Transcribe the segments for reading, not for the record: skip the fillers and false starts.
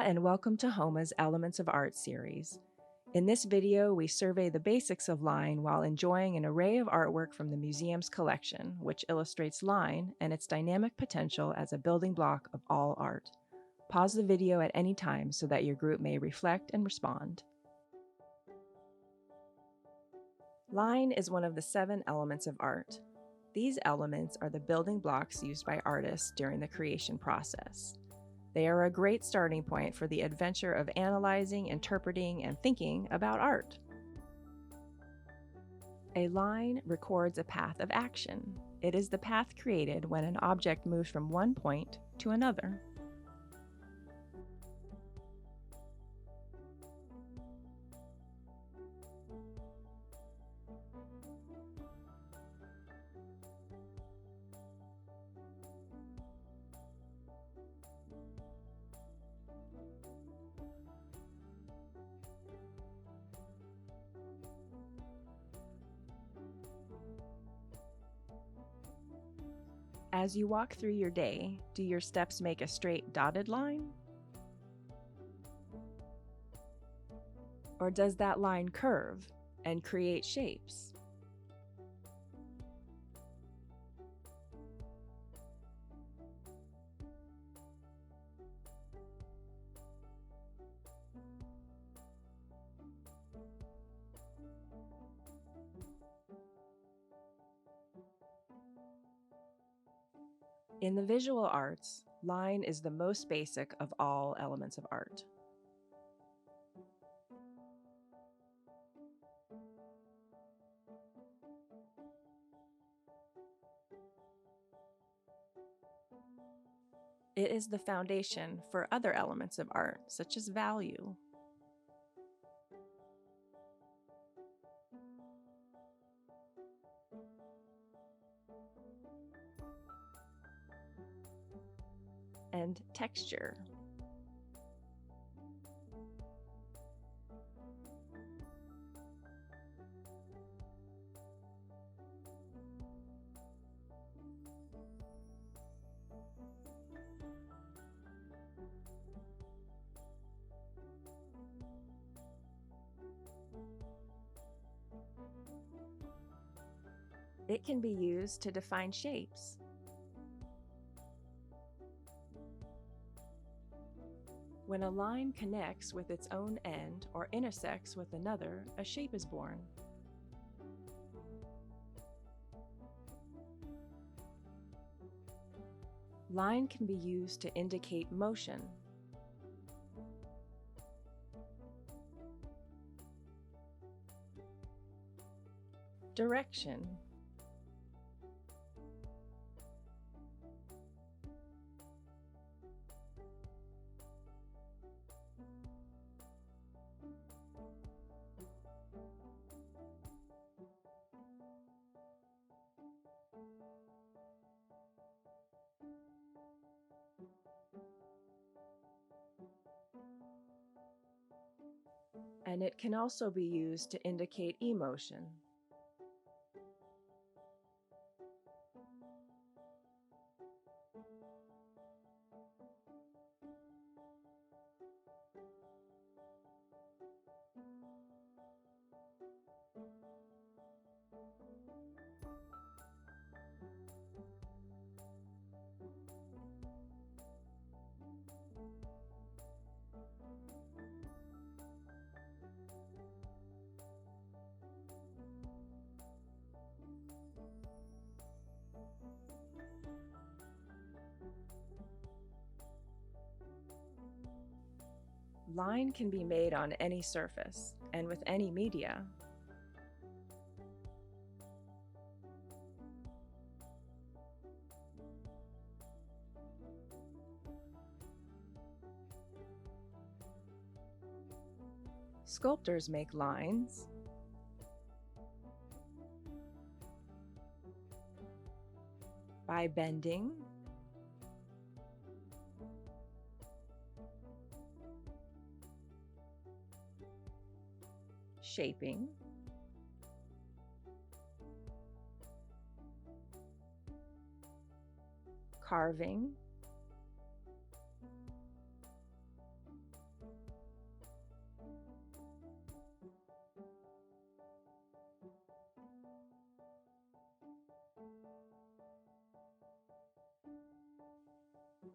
and welcome to HoMA's Elements of Art series. In this video, we survey the basics of line while enjoying an array of artwork from the museum's collection, which illustrates line and its dynamic potential as a building block of all art. Pause the video at any time so that your group may reflect and respond. Line is one of the 7 elements of art. These elements are the building blocks used by artists during the creation process. They are a great starting point for the adventure of analyzing, interpreting, and thinking about art. A line records a path of action. It is the path created when an object moves from one point to another. As you walk through your day, do your steps make a straight dotted line? Or does that line curve and create shapes? In the visual arts, line is the most basic of all elements of art. It is the foundation for other elements of art, such as value. And texture. It can be used to define shapes. When a line connects with its own end or intersects with another, a shape is born. Line can be used to indicate motion. Direction. And it can also be used to indicate emotion. Line can be made on any surface and with any media. Sculptors make lines. By bending, shaping, carving,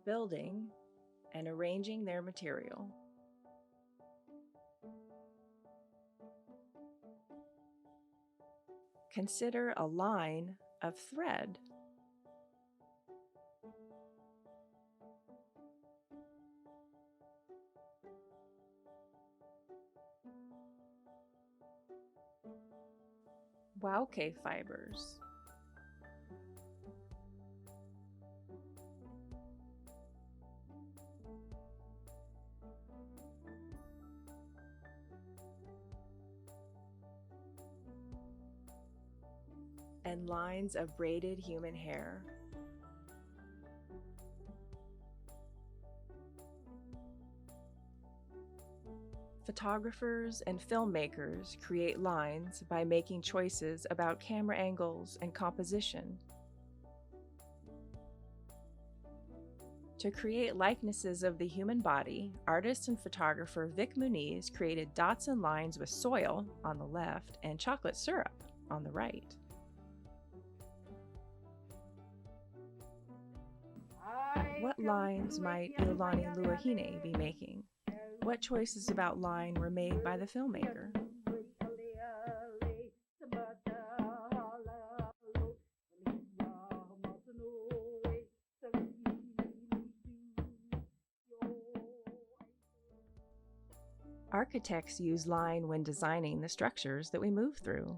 building, and arranging their material. Consider a line of thread. Wauke fibers. And lines of braided human hair. Photographers and filmmakers create lines by making choices about camera angles and composition. To create likenesses of the human body, artist and photographer Vic Muniz created dots and lines with soil on the left and chocolate syrup on the right. What lines might Iolani Luahine be making? What choices about line were made by the filmmaker? Architects use line when designing the structures that we move through.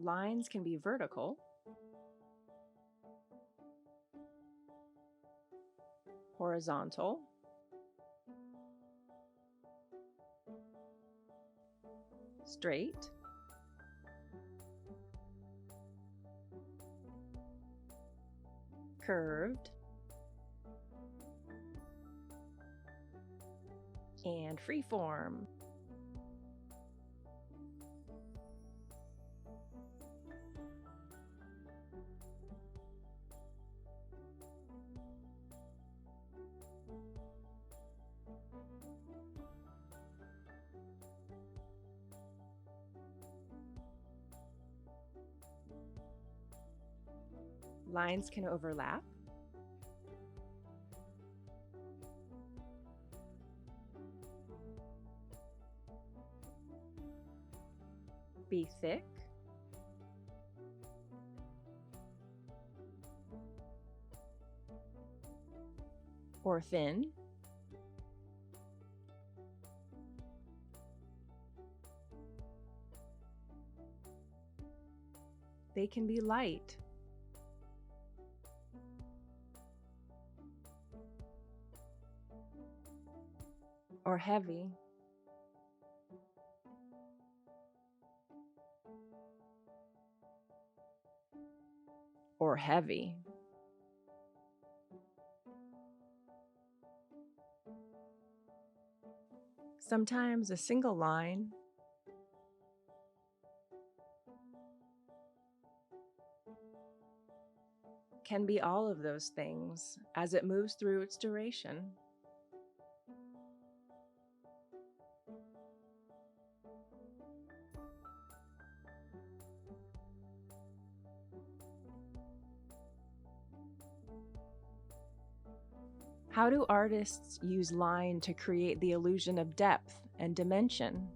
Lines can be vertical, horizontal, straight, curved, and freeform. Lines can overlap, be thick, or thin, they can be light, or heavy, or heavy. Sometimes a single line can be all of those things as it moves through its duration. How do artists use line to create the illusion of depth and dimension?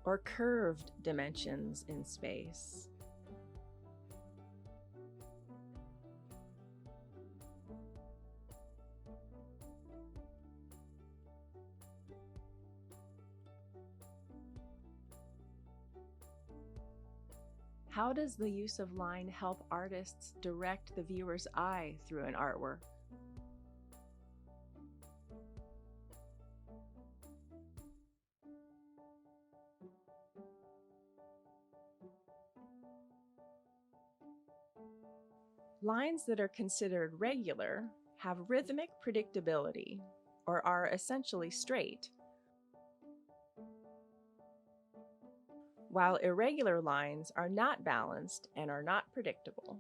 Or curved dimensions in space? How does the use of line help artists direct the viewer's eye through an artwork? Lines that are considered regular have rhythmic predictability, or are essentially straight, while irregular lines are not balanced and are not predictable.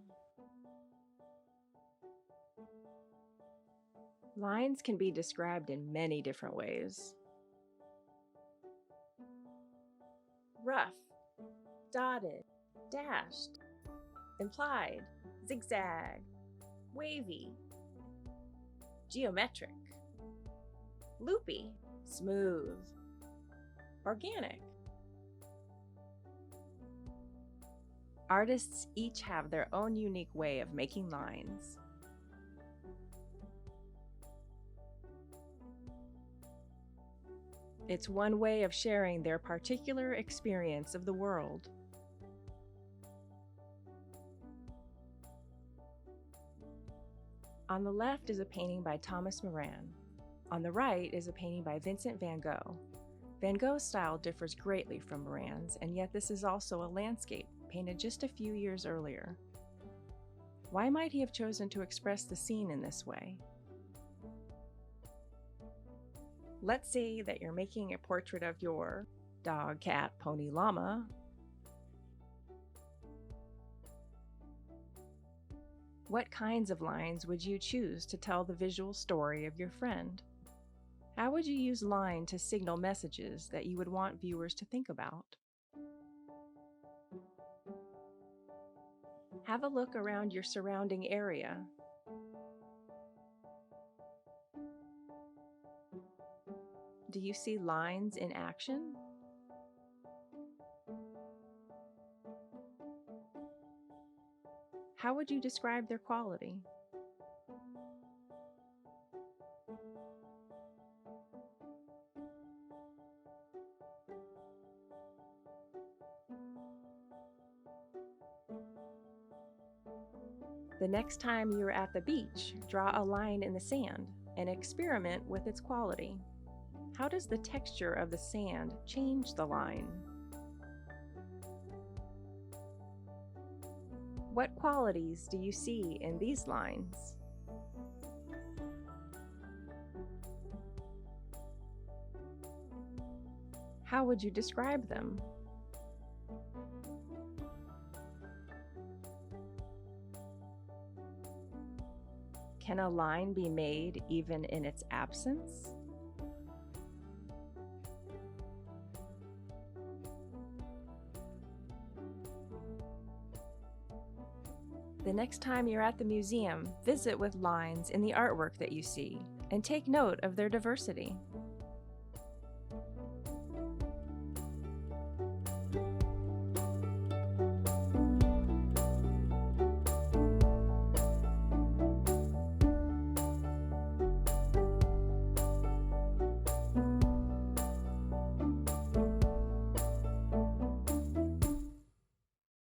Lines can be described in many different ways. Rough, dotted, dashed, implied, zigzag, wavy, geometric, loopy, smooth, organic. Artists each have their own unique way of making lines. It's one way of sharing their particular experience of the world. On the left is a painting by Thomas Moran. On the right is a painting by Vincent van Gogh. Van Gogh's style differs greatly from Moran's, and yet this is also a landscape painted just a few years earlier. Why might he have chosen to express the scene in this way? Let's say that you're making a portrait of your dog, cat, pony, llama. What kinds of lines would you choose to tell the visual story of your friend? How would you use line to signal messages that you would want viewers to think about? Have a look around your surrounding area. Do you see lines in action? How would you describe their quality? The next time you're at the beach, draw a line in the sand and experiment with its quality. How does the texture of the sand change the line? What qualities do you see in these lines? How would you describe them? Can a line be made even in its absence? The next time you're at the museum, visit with lines in the artwork that you see and take note of their diversity.